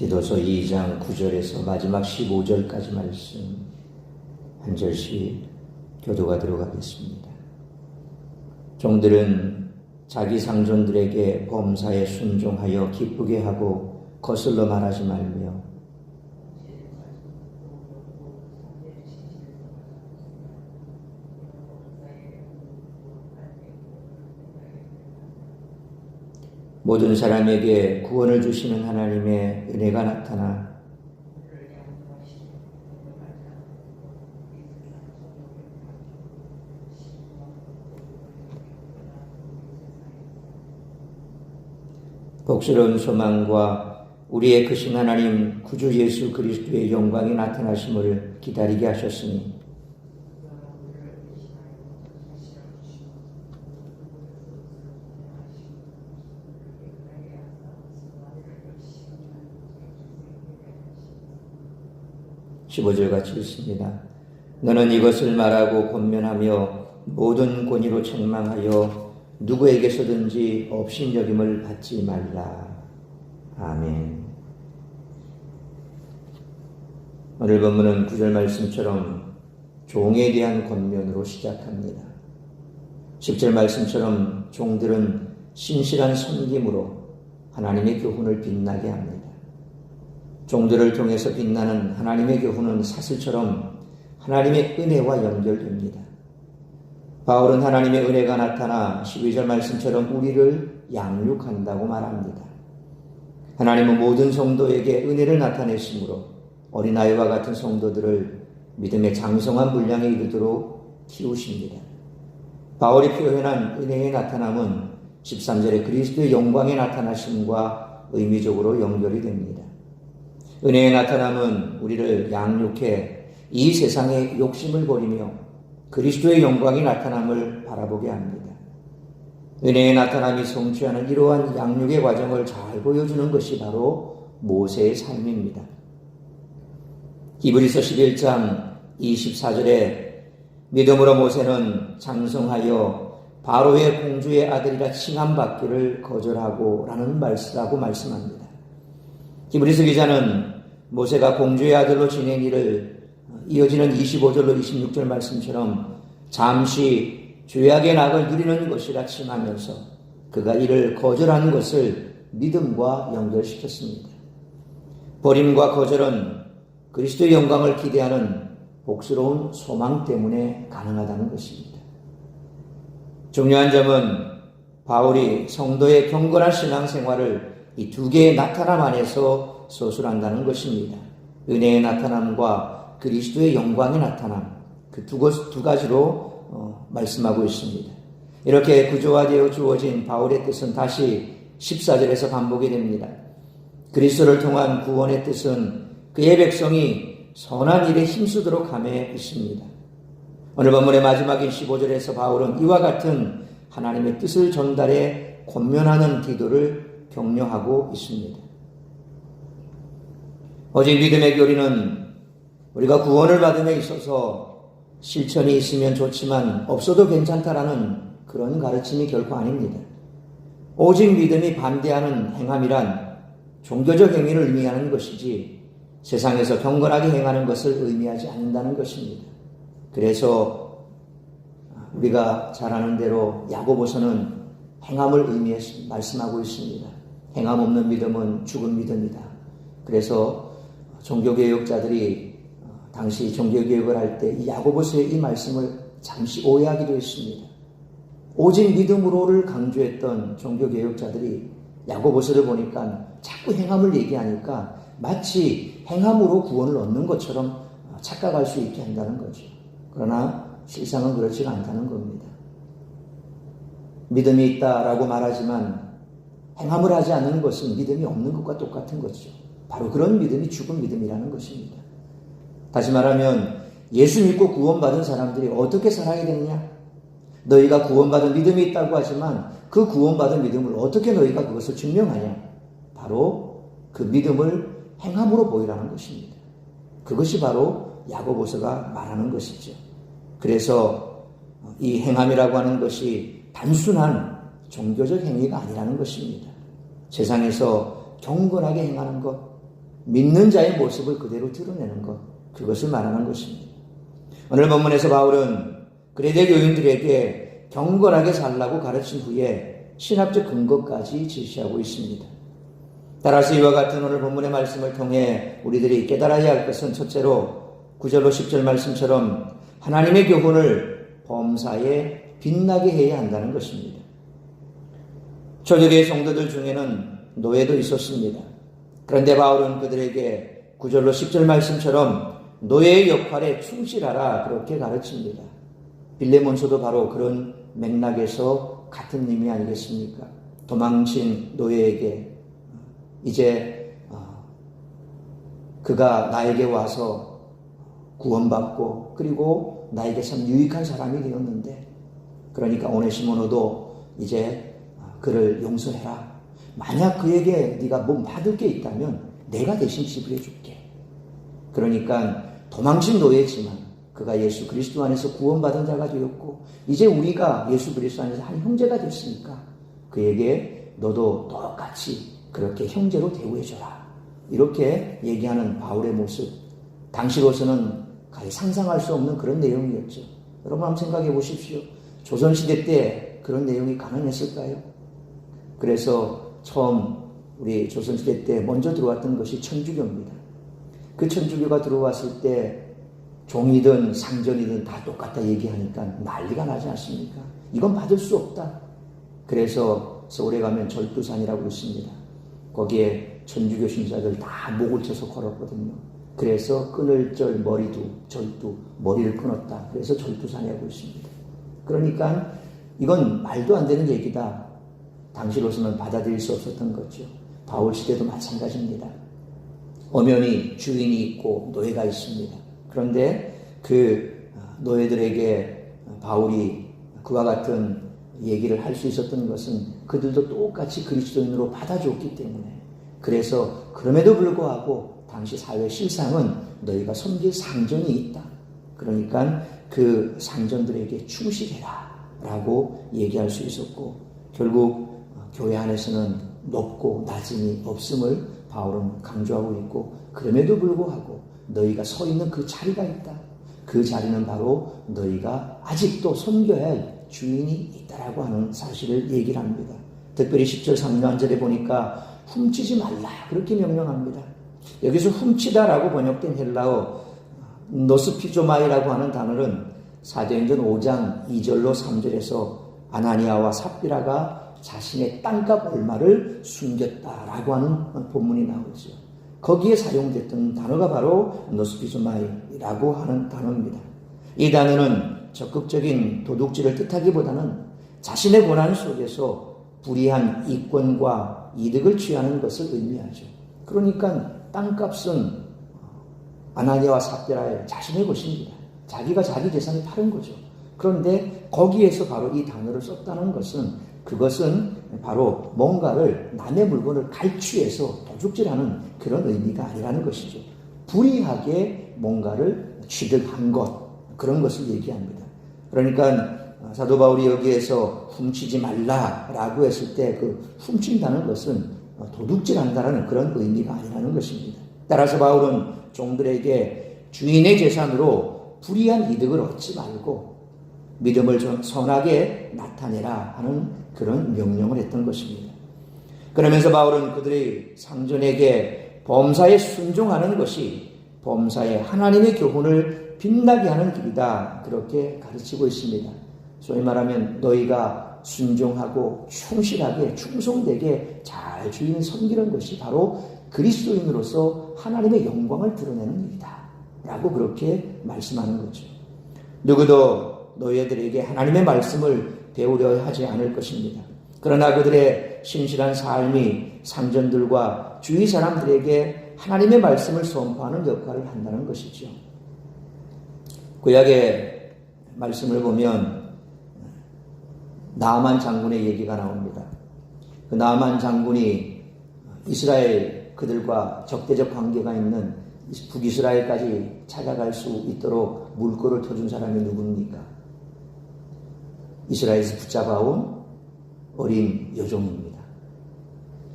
디도서 2장 9절에서 마지막 15절까지 말씀 한 절씩 교도가 들어가겠습니다. 종들은 자기 상존들에게 범사에 순종하여 기쁘게 하고 거슬러 말하지 말며 모든 사람에게 구원을 주시는 하나님의 은혜가 나타나 복스러운 소망과 우리의 크신 하나님 구주 예수 그리스도의 영광이 나타나심을 기다리게 하셨으니 (15절) 읽습니다. 너는 이것을 말하고 권면하며 모든 권위로 책망하여 누구에게서든지 업신여김을 받지 말라. 아멘. 오늘 본문은 9절 말씀처럼 종에 대한 권면으로 시작합니다. 10절 말씀처럼 종들은 신실한 섬김으로 하나님의 교훈을 빛나게 합니다. 종들을 통해서 빛나는 하나님의 교훈은 사슬처럼 하나님의 은혜와 연결됩니다. 바울은 하나님의 은혜가 나타나 12절 말씀처럼 우리를 양육한다고 말합니다. 하나님은 모든 성도에게 은혜를 나타내심으로 어린아이와 같은 성도들을 믿음의 장성한 분량에 이르도록 키우십니다. 바울이 표현한 은혜의 나타남은 13절의 그리스도의 영광의 나타나심과 의미적으로 연결이 됩니다. 은혜의 나타남은 우리를 양육해 이 세상의 욕심을 버리며 그리스도의 영광이 나타남을 바라보게 합니다. 은혜의 나타남이 성취하는 이러한 양육의 과정을 잘 보여주는 것이 바로 모세의 삶입니다. 히브리서 11장 24절에 믿음으로 모세는 장성하여 바로의 공주의 아들이라 칭함받기를 거절하고 라는 말씀이라고 말씀합니다. 히브리서 기자는 모세가 공주의 아들로 지낸 일을 이어지는 25절로 26절 말씀처럼 잠시 죄악의 낙을 누리는 것이라 칭하면서 그가 이를 거절한 것을 믿음과 연결시켰습니다. 버림과 거절은 그리스도의 영광을 기대하는 복스러운 소망 때문에 가능하다는 것입니다. 중요한 점은 바울이 성도의 경건한 신앙생활을 이 두 개의 나타남 안에서 서술한다는 것입니다. 은혜의 나타남과 그리스도의 영광의 나타남, 그 두 가지로 말씀하고 있습니다. 이렇게 구조화되어 주어진 바울의 뜻은 다시 14절에서 반복이 됩니다. 그리스도를 통한 구원의 뜻은 그의 백성이 선한 일에 힘쓰도록 함에 있습니다. 오늘 본문의 마지막인 15절에서 바울은 이와 같은 하나님의 뜻을 전달해 권면하는 기도를 격려하고 있습니다. 오직 믿음의 교리는 우리가 구원을 받음에 있어서 실천이 있으면 좋지만 없어도 괜찮다라는 그런 가르침이 결코 아닙니다. 오직 믿음이 반대하는 행함이란 종교적 행위를 의미하는 것이지 세상에서 경건하게 행하는 것을 의미하지 않는다는 것입니다. 그래서 우리가 잘 아는 대로 야고보서는 행함을 의미해서 말씀하고 있습니다. 행함 없는 믿음은 죽은 믿음이다. 그래서 종교개혁자들이 당시 종교개혁을 할 때 이 야고보서의 이 말씀을 잠시 오해하기도 했습니다. 오직 믿음으로를 강조했던 종교개혁자들이 야고보서를 보니까 자꾸 행함을 얘기하니까 마치 행함으로 구원을 얻는 것처럼 착각할 수 있게 한다는 거죠. 그러나 실상은 그렇지가 않다는 겁니다. 믿음이 있다라고 말하지만 행함을 하지 않는 것은 믿음이 없는 것과 똑같은 거죠. 바로 그런 믿음이 죽은 믿음이라는 것입니다. 다시 말하면 예수 믿고 구원받은 사람들이 어떻게 살아야 되느냐? 너희가 구원받은 믿음이 있다고 하지만 그 구원받은 믿음을 어떻게 너희가 그것을 증명하냐? 바로 그 믿음을 행함으로 보이라는 것입니다. 그것이 바로 야고보서가 말하는 것이죠. 그래서 이 행함이라고 하는 것이 단순한 종교적 행위가 아니라는 것입니다. 세상에서 경건하게 행하는 것, 믿는 자의 모습을 그대로 드러내는 것, 그것을 말하는 것입니다. 오늘 본문에서 바울은 그레데 교인들에게 경건하게 살라고 가르친 후에 신학적 근거까지 제시하고 있습니다. 따라서 이와 같은 오늘 본문의 말씀을 통해 우리들이 깨달아야 할 것은 첫째로 9절로 10절 말씀처럼 하나님의 교훈을 범사에 빛나게 해야 한다는 것입니다. 초대교회 성도들 중에는 노예도 있었습니다. 그런데 바울은 그들에게 9절로 10절 말씀처럼 노예의 역할에 충실하라 그렇게 가르칩니다. 빌레몬서도 바로 그런 맥락에서 같은 의미 아니겠습니까? 도망친 노예에게 이제 그가 나에게 와서 구원받고 그리고 나에게 참 유익한 사람이 되었는데, 그러니까 오네시모노도 이제 그를 용서해라. 만약 그에게 네가 뭐 받을 게 있다면 내가 대신 지불해 줄게. 그러니까 도망친 노예지만 그가 예수 그리스도 안에서 구원받은 자가 되었고 이제 우리가 예수 그리스도 안에서 한 형제가 됐으니까 그에게 너도 똑같이 그렇게 형제로 대우해줘라. 이렇게 얘기하는 바울의 모습, 당시로서는 거의 상상할 수 없는 그런 내용이었죠. 여러분 한번 생각해 보십시오. 조선시대 때 그런 내용이 가능했을까요? 그래서 처음 우리 조선시대 때 먼저 들어왔던 것이 천주교입니다. 그 천주교가 들어왔을 때 종이든 상전이든 다 똑같다 얘기하니까 난리가 나지 않습니까? 이건 받을 수 없다. 그래서 서울에 가면 절두산이라고 있습니다. 거기에 천주교 신자들 다 목을 쳐서 걸었거든요. 그래서 끊을 절 머리도 절두 머리를 끊었다. 그래서 절두산이라고 있습니다. 그러니까 이건 말도 안 되는 얘기다. 당시로서는 받아들일 수 없었던 거죠. 바울 시대도 마찬가지입니다. 엄연히 주인이 있고 노예가 있습니다. 그런데 그 노예들에게 바울이 그와 같은 얘기를 할 수 있었던 것은 그들도 똑같이 그리스도인으로 받아줬기 때문에, 그래서 그럼에도 불구하고 당시 사회 실상은 너희가 섬길 상전이 있다. 그러니까 그 상전들에게 충실해라 라고 얘기할 수 있었고, 결국 교회 안에서는 높고 낮음이 없음을 바울은 강조하고 있고, 그럼에도 불구하고 너희가 서 있는 그 자리가 있다. 그 자리는 바로 너희가 아직도 섬겨야 할 주인이 있다라고 하는 사실을 얘기를 합니다. 특별히 10절 3절에 보니까 훔치지 말라 그렇게 명령합니다. 여기서 훔치다라고 번역된 헬라어 노스피조마이라고 하는 단어는 사도행전 5장 2절로 3절에서 아나니아와 삽비라가 자신의 땅값 얼마를 숨겼다라고 하는 본문이 나오죠. 거기에 사용됐던 단어가 바로 노스피조마이라고 하는 단어입니다. 이 단어는 적극적인 도둑질을 뜻하기보다는 자신의 고난 속에서 불이한 이권과 이득을 취하는 것을 의미하죠. 그러니까 땅값은 아나니아와 삽비라의 자신의 것입니다. 자기가 자기 재산을 파는 거죠. 그런데 거기에서 바로 이 단어를 썼다는 것은, 그것은 바로 뭔가를 남의 물건을 갈취해서 도둑질하는 그런 의미가 아니라는 것이죠. 불이하게 뭔가를 취득한 것, 그런 것을 얘기합니다. 그러니까 사도 바울이 여기에서 훔치지 말라라고 했을 때 그 훔친다는 것은 도둑질한다라는 그런 의미가 아니라는 것입니다. 따라서 바울은 종들에게 주인의 재산으로 불이한 이득을 얻지 말고 믿음을 좀 선하게 나타내라 하는 그런 명령을 했던 것입니다. 그러면서 바울은 그들의 상전에게 범사에 순종하는 것이 범사에 하나님의 교훈을 빛나게 하는 길이다 그렇게 가르치고 있습니다. 소위 말하면 너희가 순종하고 충실하게 충성되게 잘 주인을 섬기는 것이 바로 그리스도인으로서 하나님의 영광을 드러내는 일이다 라고 그렇게 말씀하는 거죠. 누구도 노예들에게 하나님의 말씀을 배우려 하지 않을 것입니다. 그러나 그들의 신실한 삶이 상전들과 주위 사람들에게 하나님의 말씀을 선포하는 역할을 한다는 것이죠. 구약의 말씀을 보면 나아만 장군의 얘기가 나옵니다. 그 나아만 장군이 이스라엘 그들과 적대적 관계가 있는 북이스라엘까지 찾아갈 수 있도록 물꼬를 터준 사람이 누굽니까? 이스라엘에서 붙잡아온 어린 여종입니다.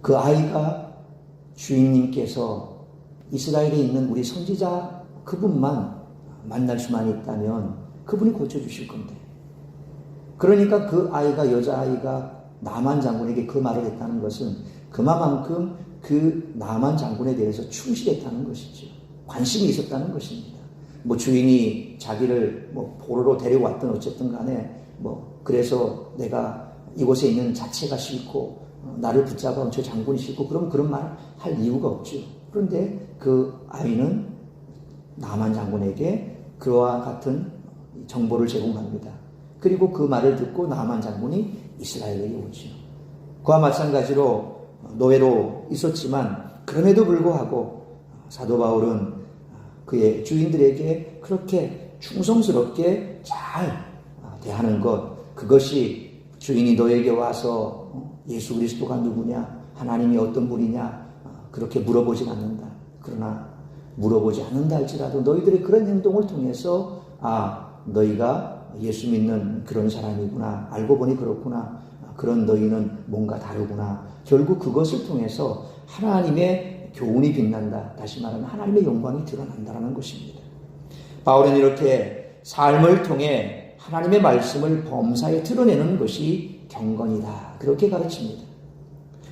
그 아이가 주인님께서 이스라엘에 있는 우리 선지자 그분만 만날 수만 있다면 그분이 고쳐주실 건데. 그러니까 그 아이가, 여자아이가 나만 장군에게 그 말을 했다는 것은 그만큼 그 나만 장군에 대해서 충실했다는 것이죠. 관심이 있었다는 것입니다. 뭐 주인이 자기를 뭐 보러로 데려왔든 어쨌든 간에 뭐 그래서 내가 이곳에 있는 자체가 싫고 나를 붙잡아 저 장군이 싫고 그럼 그런 말을 할 이유가 없죠. 그런데 그 아이는 나만 장군에게 그와 같은 정보를 제공합니다. 그리고 그 말을 듣고 나만 장군이 이스라엘에 오죠. 그와 마찬가지로 노예로 있었지만 그럼에도 불구하고 사도 바울은 그의 주인들에게 그렇게 충성스럽게 잘 대하는 것, 그것이 주인이 너에게 와서 예수 그리스도가 누구냐, 하나님이 어떤 분이냐 그렇게 물어보진 않는다. 그러나 물어보지 않는다 할지라도 너희들의 그런 행동을 통해서 너희가 예수 믿는 그런 사람이구나, 알고 보니 그렇구나, 그런 너희는 뭔가 다르구나, 결국 그것을 통해서 하나님의 교훈이 빛난다. 다시 말하면 하나님의 영광이 드러난다는 것입니다. 바울은 이렇게 삶을 통해 하나님의 말씀을 범사에 드러내는 것이 경건이다. 그렇게 가르칩니다.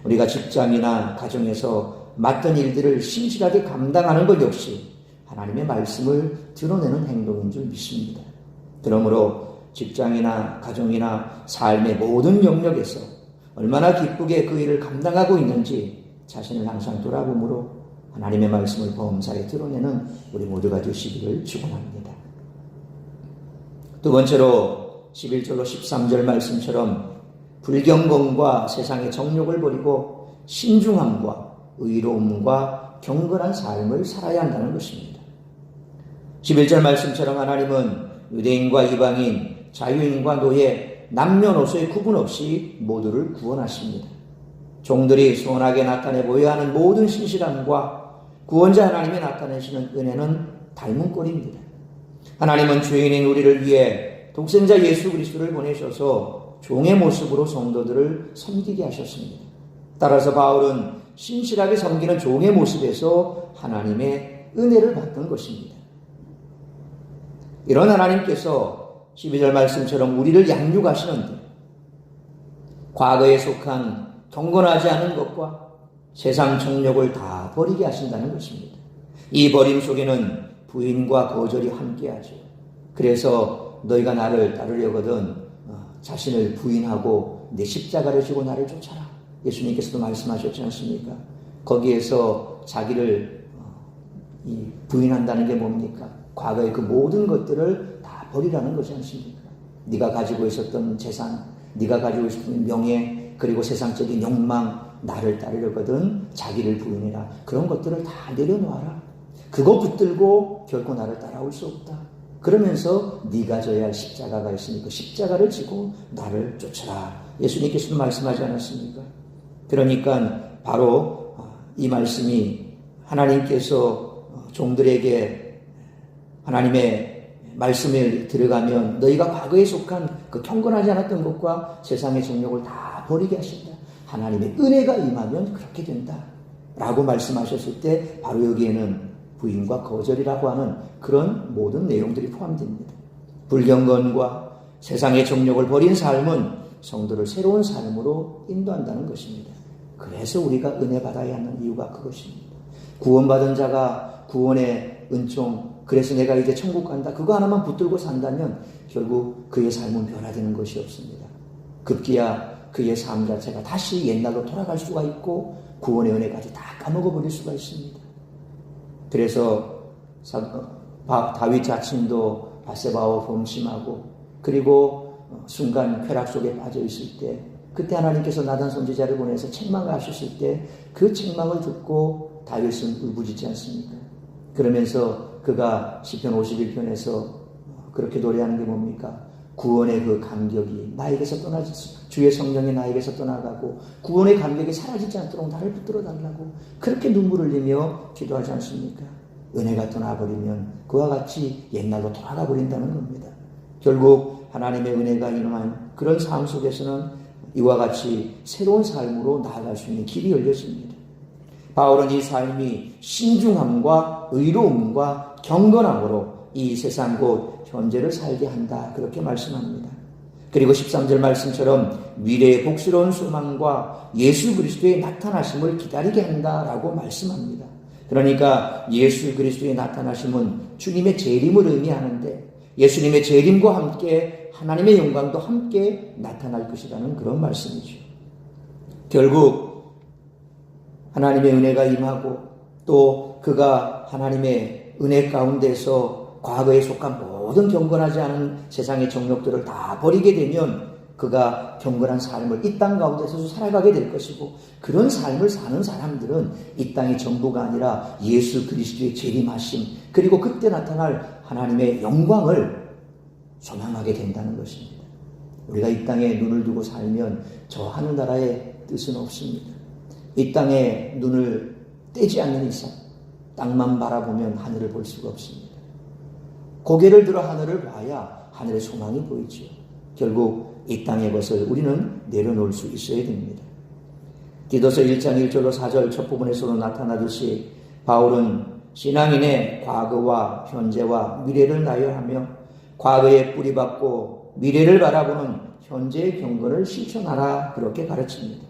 우리가 직장이나 가정에서 맡은 일들을 신실하게 감당하는 것 역시 하나님의 말씀을 드러내는 행동인 줄 믿습니다. 그러므로 직장이나 가정이나 삶의 모든 영역에서 얼마나 기쁘게 그 일을 감당하고 있는지 자신을 항상 돌아보므로 하나님의 말씀을 범사에 드러내는 우리 모두가 되시기를 축원합니다. 두 번째로 11절로 13절 말씀처럼 불경건과 세상의 정욕을 버리고 신중함과 의로움과 경건한 삶을 살아야 한다는 것입니다. 11절 말씀처럼 하나님은 유대인과 이방인, 자유인과 노예, 남녀노소의 구분 없이 모두를 구원하십니다. 종들이 선하게 나타내 보여야 하는 모든 신실함과 구원자 하나님이 나타내시는 은혜는 닮은 꼴입니다. 하나님은 죄인인 우리를 위해 독생자 예수 그리스도를 보내셔서 종의 모습으로 성도들을 섬기게 하셨습니다. 따라서 바울은 신실하게 섬기는 종의 모습에서 하나님의 은혜를 받던 것입니다. 이런 하나님께서 12절 말씀처럼 우리를 양육하시는데 과거에 속한 경건하지 않은 것과 세상 정욕을 다 버리게 하신다는 것입니다. 이 버림 속에는 부인과 거절이 함께하죠. 그래서 너희가 나를 따르려거든 자신을 부인하고 내 십자가를 지고 나를 쫓아라. 예수님께서도 말씀하셨지 않습니까? 거기에서 자기를 부인한다는 게 뭡니까? 과거의 그 모든 것들을 다 버리라는 것이 않습니까? 네가 가지고 있었던 재산, 네가 가지고 있었던 명예, 그리고 세상적인 욕망, 나를 따르려거든 자기를 부인해라. 그런 것들을 다 내려놓아라. 그거 붙들고 결코 나를 따라올 수 없다. 그러면서 네가 져야 할 십자가가 있으니 그 십자가를 지고 나를 쫓아라. 예수님께서도 말씀하지 않았습니까? 그러니까 바로 이 말씀이 하나님께서 종들에게 하나님의 말씀을 들어가면 너희가 과거에 속한 그 경건하지 않았던 것과 세상의 정욕을 다 버리게 하신다. 하나님의 은혜가 임하면 그렇게 된다. 라고 말씀하셨을 때 바로 여기에는 부인과 거절이라고 하는 그런 모든 내용들이 포함됩니다. 불경건과 세상의 정욕을 버린 삶은 성도를 새로운 삶으로 인도한다는 것입니다. 그래서 우리가 은혜 받아야 하는 이유가 그것입니다. 구원받은 자가 구원의 은총, 그래서 내가 이제 천국 간다, 그거 하나만 붙들고 산다면 결국 그의 삶은 변화되는 것이 없습니다. 급기야 그의 삶 자체가 다시 옛날로 돌아갈 수가 있고 구원의 은혜까지 다 까먹어버릴 수가 있습니다. 그래서 다윗 자신도 바세바와 범심하고 그리고 순간 쾌락 속에 빠져 있을 때 그때 하나님께서 나단 선지자를 보내서 책망을 하셨을 때 그 책망을 듣고 다윗은 울부짖지 않습니까? 그러면서 그가 시편 51편에서 그렇게 노래하는 게 뭡니까? 구원의 그 감격이 나에게서 떠나지, 주의 성령이 나에게서 떠나가고 구원의 감격이 사라지지 않도록 나를 붙들어 달라고 그렇게 눈물을 흘리며 기도하지 않습니까? 은혜가 떠나버리면 그와 같이 옛날로 돌아가 버린다는 겁니다. 결국 하나님의 은혜가 임한 그런 삶 속에서는 이와 같이 새로운 삶으로 나아갈 수 있는 길이 열려집니다. 바울은 이 삶이 신중함과 의로움과 경건함으로 이 세상 곧 현재를 살게 한다. 그렇게 말씀합니다. 그리고 13절 말씀처럼 미래의 복스러운 소망과 예수 그리스도의 나타나심을 기다리게 한다라고 말씀합니다. 그러니까 예수 그리스도의 나타나심은 주님의 재림을 의미하는데 예수님의 재림과 함께 하나님의 영광도 함께 나타날 것이라는 그런 말씀이죠. 결국 하나님의 은혜가 임하고 또 그가 하나님의 은혜 가운데서 과거에 속한 모든 경건하지 않은 세상의 정욕들을 다 버리게 되면 그가 경건한 삶을 이 땅 가운데서 살아가게 될 것이고 그런 삶을 사는 사람들은 이 땅이 전부가 아니라 예수 그리스도의 재림하심 그리고 그때 나타날 하나님의 영광을 소망하게 된다는 것입니다. 우리가 이 땅에 눈을 두고 살면 저 하늘나라의 뜻은 없습니다. 이 땅에 눈을 떼지 않는 이상 땅만 바라보면 하늘을 볼 수가 없습니다. 고개를 들어 하늘을 봐야 하늘의 소망이 보이지요. 결국 이 땅의 것을 우리는 내려놓을 수 있어야 됩니다. 디도서 1장 1절로 4절 첫 부분에서도 나타나듯이 바울은 신앙인의 과거와 현재와 미래를 나열하며 과거에 뿌리박고 미래를 바라보는 현재의 경건을 실천하라 그렇게 가르칩니다.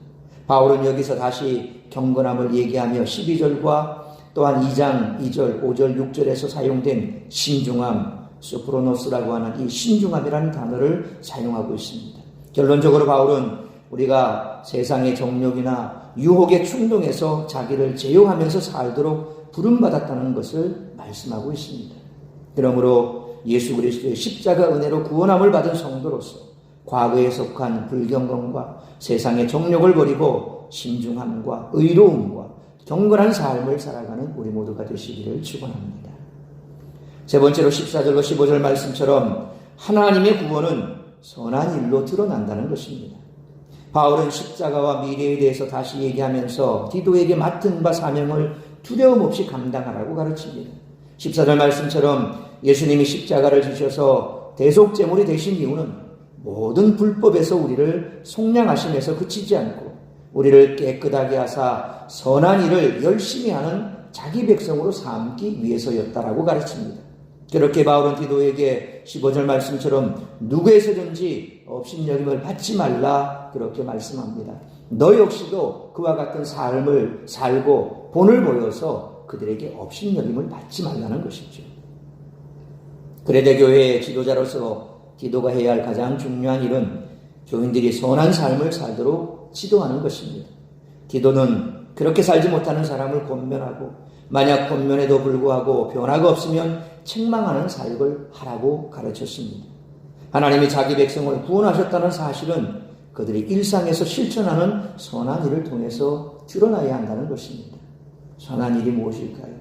바울은 여기서 다시 경건함을 얘기하며 12절과 또한 2장 2절, 5절, 6절에서 사용된 신중함, 소프로노스라고 하는 이 신중함이라는 단어를 사용하고 있습니다. 결론적으로 바울은 우리가 세상의 정욕이나 유혹의 충동에서 자기를 제어하면서 살도록 부름받았다는 것을 말씀하고 있습니다. 그러므로 예수 그리스도의 십자가 은혜로 구원함을 받은 성도로서 과거에 속한 불경건과 세상의 정욕을 버리고 신중함과 의로움과 경건한 삶을 살아가는 우리 모두가 되시기를 축원합니다. 세 번째로 14절로 15절 말씀처럼 하나님의 구원은 선한 일로 드러난다는 것입니다. 바울은 십자가와 미래에 대해서 다시 얘기하면서 디도에게 맡은 바 사명을 두려움 없이 감당하라고 가르칩니다. 14절 말씀처럼 예수님이 십자가를 지셔서 대속제물이 되신 이유는 모든 불법에서 우리를 속량하심에서 그치지 않고 우리를 깨끗하게 하사 선한 일을 열심히 하는 자기 백성으로 삼기 위해서였다라고 가르칩니다. 그렇게 바울은 디도에게 15절 말씀처럼 누구에서든지 업신여김을 받지 말라 그렇게 말씀합니다. 너 역시도 그와 같은 삶을 살고 본을 보여서 그들에게 업신여김을 받지 말라는 것이죠. 그레데 교회의 지도자로서 디도가 해야 할 가장 중요한 일은 교인들이 선한 삶을 살도록 지도하는 것입니다. 디도는 그렇게 살지 못하는 사람을 권면하고 만약 권면에도 불구하고 변화가 없으면 책망하는 사역을 하라고 가르쳤습니다. 하나님이 자기 백성을 구원하셨다는 사실은 그들이 일상에서 실천하는 선한 일을 통해서 드러나야 한다는 것입니다. 선한 일이 무엇일까요?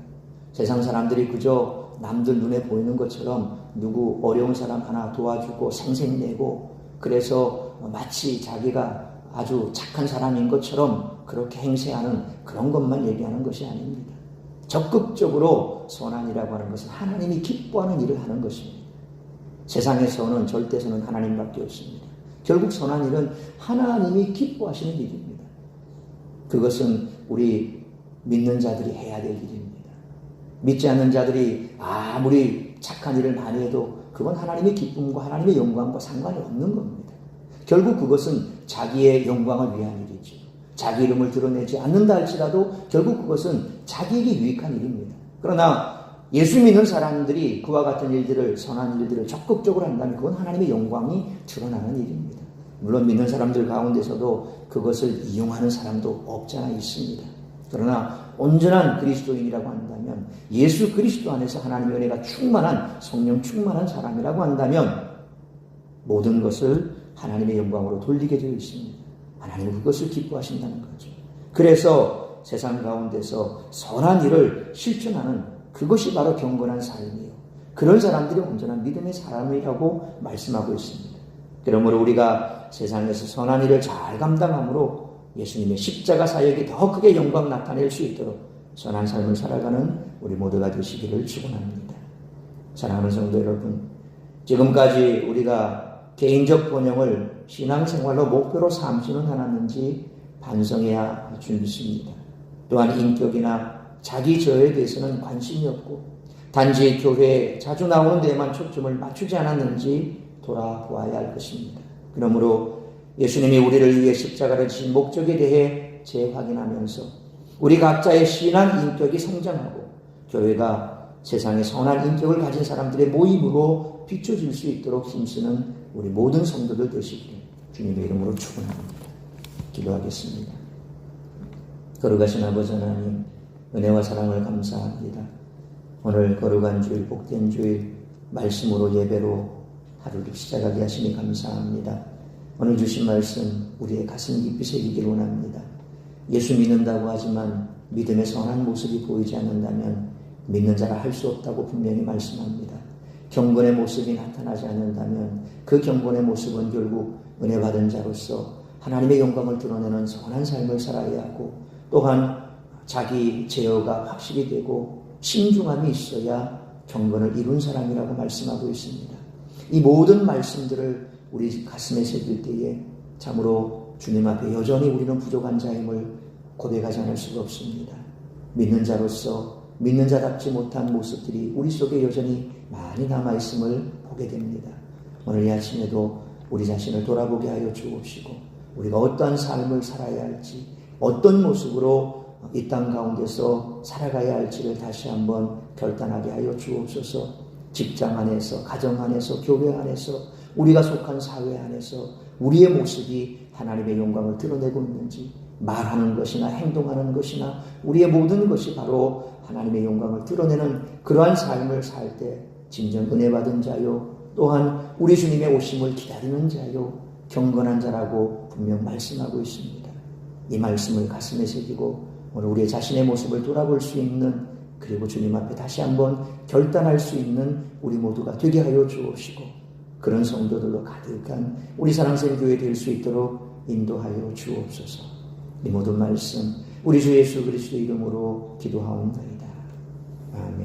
세상 사람들이 그저 남들 눈에 보이는 것처럼 누구 어려운 사람 하나 도와주고 생색내고 그래서 마치 자기가 아주 착한 사람인 것처럼 그렇게 행세하는 그런 것만 얘기하는 것이 아닙니다. 적극적으로 선한이라고 하는 것은 하나님이 기뻐하는 일을 하는 것입니다. 세상에서는 절대서는 하나님밖에 없습니다. 결국 선한 일은 하나님이 기뻐하시는 일입니다. 그것은 우리 믿는 자들이 해야 될 일입니다. 믿지 않는 자들이 아무리 착한 일을 많이 해도 그건 하나님의 기쁨과 하나님의 영광과 상관이 없는 겁니다. 결국 그것은 자기의 영광을 위한 일이죠. 자기 이름을 드러내지 않는다 할지라도 결국 그것은 자기에게 유익한 일입니다. 그러나 예수 믿는 사람들이 그와 같은 일들을 선한 일들을 적극적으로 한다면 그건 하나님의 영광이 드러나는 일입니다. 물론 믿는 사람들 가운데서도 그것을 이용하는 사람도 없지 않아 있습니다. 그러나 온전한 그리스도인이라고 한다면 예수 그리스도 안에서 하나님의 은혜가 충만한 성령 충만한 사람이라고 한다면 모든 것을 하나님의 영광으로 돌리게 되어 있습니다. 하나님은 그것을 기뻐하신다는 거죠. 그래서 세상 가운데서 선한 일을 실천하는 그것이 바로 경건한 삶이에요. 그런 사람들이 온전한 믿음의 사람이라고 말씀하고 있습니다. 그러므로 우리가 세상에서 선한 일을 잘 감당함으로 예수님의 십자가 사역이 더 크게 영광 나타낼 수 있도록 선한 삶을 살아가는 우리 모두가 되시기를 축원합니다. 사랑하는 성도 여러분, 지금까지 우리가 개인적 번영을 신앙생활로 목표로 삼지는 않았는지 반성해야 할 줄 믿습니다. 또한 인격이나 자기 저에 대해서는 관심이 없고 단지 교회에 자주 나오는 데에만 초점을 맞추지 않았는지 돌아보아야 할 것입니다. 그러므로 예수님이 우리를 위해 십자가를 지신 목적에 대해 재확인하면서 우리 각자의 신앙 인격이 성장하고 교회가 세상에 선한 인격을 가진 사람들의 모임으로 비춰질 수 있도록 힘쓰는 우리 모든 성도들 되시기를 주님의 이름으로 축원합니다. 기도하겠습니다. 거룩하신 아버지 하나님, 은혜와 사랑을 감사합니다. 오늘 거룩한 주일, 복된 주일, 말씀으로 예배로 하루를 시작하게 하시니 감사합니다. 오늘 주신 말씀 우리의 가슴 깊이 새기길 원합니다. 예수 믿는다고 하지만 믿음의 선한 모습이 보이지 않는다면 믿는 자라 할 수 없다고 분명히 말씀합니다. 경건의 모습이 나타나지 않는다면 그 경건의 모습은 결국 은혜 받은 자로서 하나님의 영광을 드러내는 선한 삶을 살아야 하고 또한 자기 제어가 확실히 되고 신중함이 있어야 경건을 이룬 사람이라고 말씀하고 있습니다. 이 모든 말씀들을 우리 가슴에 새길 때에 참으로 주님 앞에 여전히 우리는 부족한 자임을 고백하지 않을 수가 없습니다. 믿는 자로서 믿는 자답지 못한 모습들이 우리 속에 여전히 많이 남아있음을 보게 됩니다. 오늘 이 아침에도 우리 자신을 돌아보게 하여 주옵시고 우리가 어떠한 삶을 살아야 할지 어떤 모습으로 이 땅 가운데서 살아가야 할지를 다시 한번 결단하게 하여 주옵소서. 직장 안에서, 가정 안에서, 교회 안에서, 우리가 속한 사회 안에서 우리의 모습이 하나님의 영광을 드러내고 있는지 말하는 것이나 행동하는 것이나 우리의 모든 것이 바로 하나님의 영광을 드러내는 그러한 삶을 살 때 진정 은혜 받은 자요 또한 우리 주님의 오심을 기다리는 자요 경건한 자라고 분명 말씀하고 있습니다. 이 말씀을 가슴에 새기고 오늘 우리의 자신의 모습을 돌아볼 수 있는 그리고 주님 앞에 다시 한번 결단할 수 있는 우리 모두가 되게 하여 주옵시고 그런 성도들로 가득한 우리 사랑샘 교회 될 수 있도록 인도하여 주옵소서. 이 모든 말씀 우리 주 예수 그리스도 이름으로 기도하옵나이다. 아멘.